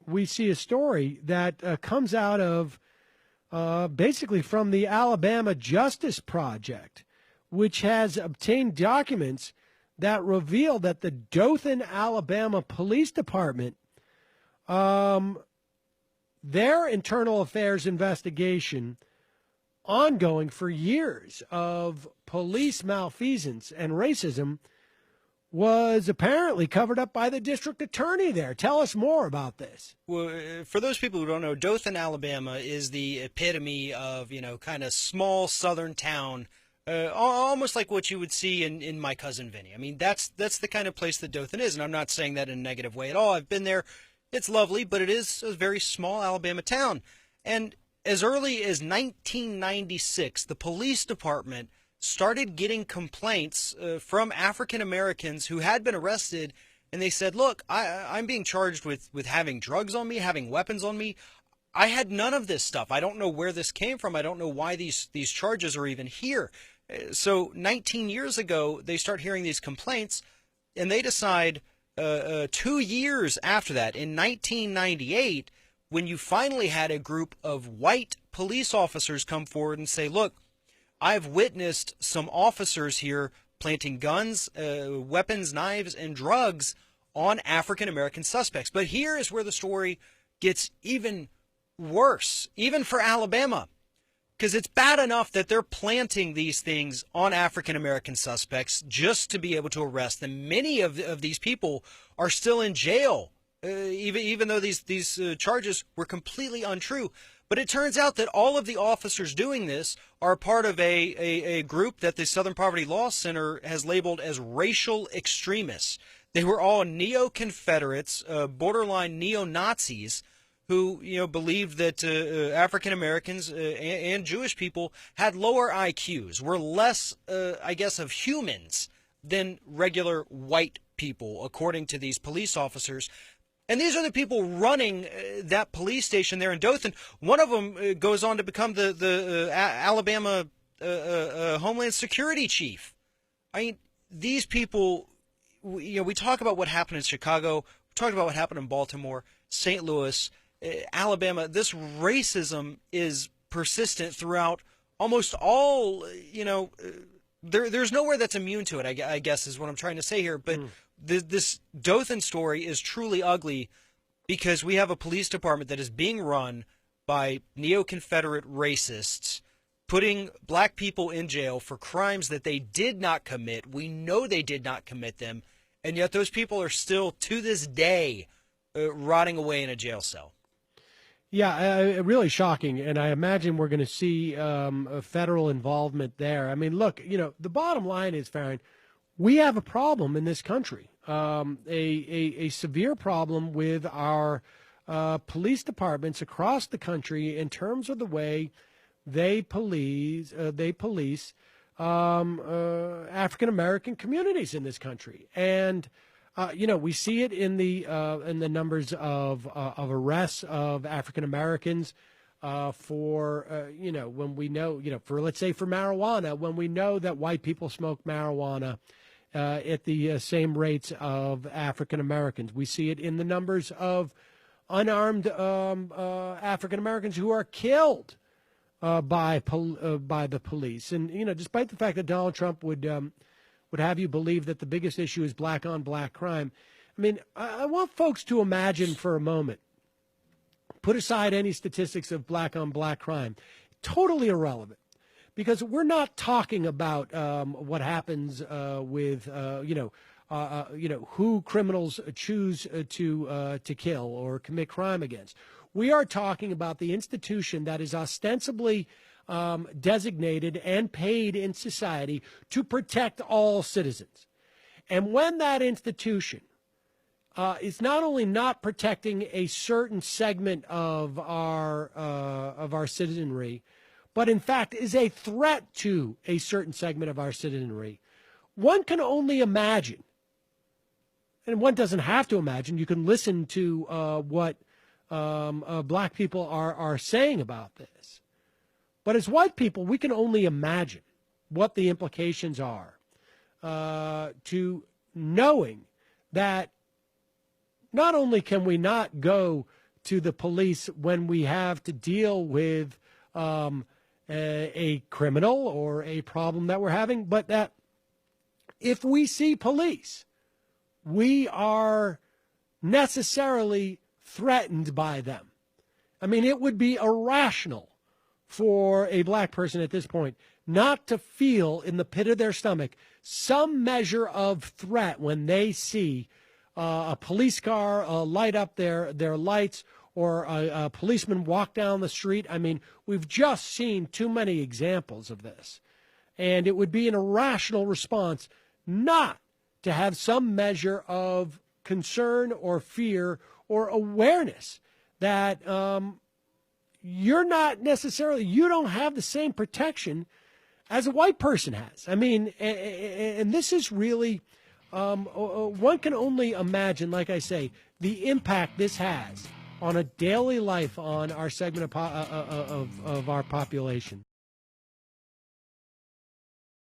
we see a story that comes out of basically from the Alabama Justice Project, which has obtained documents that reveal that the Dothan, Alabama Police Department, their internal affairs investigation ongoing for years of police malfeasance and racism was apparently covered up by the district attorney there. Tell us more about this. Well, for those people who don't know, Dothan, Alabama is the epitome of, kind of small southern town, almost like what you would see in My Cousin Vinny. I mean, that's the kind of place that Dothan is, and I'm not saying that in a negative way at all. I've been there. It's lovely, but it is a very small Alabama town. And as early as 1996, the police department started getting complaints from African Americans who had been arrested, and they said, look, I'm being charged with having drugs on me, having weapons on me. I had none of this stuff. I don't know where this came from. I don't know why these charges are even here. So 19 years ago, they start hearing these complaints, and they decide 2 years after that, in 1998, when you finally had a group of white police officers come forward and say, look, I've witnessed some officers here planting guns, weapons, knives, and drugs on African-American suspects. But here is where the story gets even worse, even for Alabama, because it's bad enough that they're planting these things on African-American suspects just to be able to arrest them. Many of these people are still in jail, even though these charges were completely untrue. But it turns out that all of the officers doing this are part of a group that the Southern Poverty Law Center has labeled as racial extremists. They were all neo-Confederates, borderline neo-Nazis, who believed that African Americans and Jewish people had lower IQs, were less, I guess, of humans than regular white people, according to these police officers. And these are the people running that police station there in Dothan. One of them goes on to become the Alabama Homeland Security chief. I mean, these people, we talk about what happened in Chicago, we talked about what happened in Baltimore, St. Louis, Alabama. This racism is persistent throughout almost all, there's nowhere that's immune to it, I guess is what I'm trying to say here. But this Dothan story is truly ugly because we have a police department that is being run by neo-Confederate racists, putting black people in jail for crimes that they did not commit. We know they did not commit them, and yet those people are still, to this day, rotting away in a jail cell. Yeah, really shocking, and I imagine we're going to see a federal involvement there. I mean, look, the bottom line is, Farron, we have a problem in this country, a severe problem with our police departments across the country in terms of the way they police African American communities in this country, and we see it in the numbers of arrests of African Americans when we know, for, let's say, for marijuana, when we know that white people smoke marijuana at the same rates of African Americans. We see it in the numbers of unarmed African Americans who are killed by the police. And despite the fact that Donald Trump would have you believe that the biggest issue is black on black crime, I mean, I want folks to imagine for a moment. Put aside any statistics of black on black crime, totally irrelevant. Because we're not talking about what happens with who criminals choose to kill or commit crime against. We are talking about the institution that is ostensibly designated and paid in society to protect all citizens. And when that institution is not only not protecting a certain segment of our citizenry, but in fact is a threat to a certain segment of our citizenry, one can only imagine, and one doesn't have to imagine, you can listen to what black people are saying about this. But as white people, we can only imagine what the implications are to knowing that not only can we not go to the police when we have to deal with a criminal or a problem that we're having, but that if we see police, we are necessarily threatened by them. I mean, it would be irrational for a black person at this point not to feel in the pit of their stomach some measure of threat when they see a police car light up their lights, or a policeman walk down the street. I mean, we've just seen too many examples of this. And it would be an irrational response not to have some measure of concern or fear or awareness that you're not necessarily, you don't have the same protection as a white person has. I mean, and this is really, one can only imagine, like I say, the impact this has on a daily life on our segment of our population.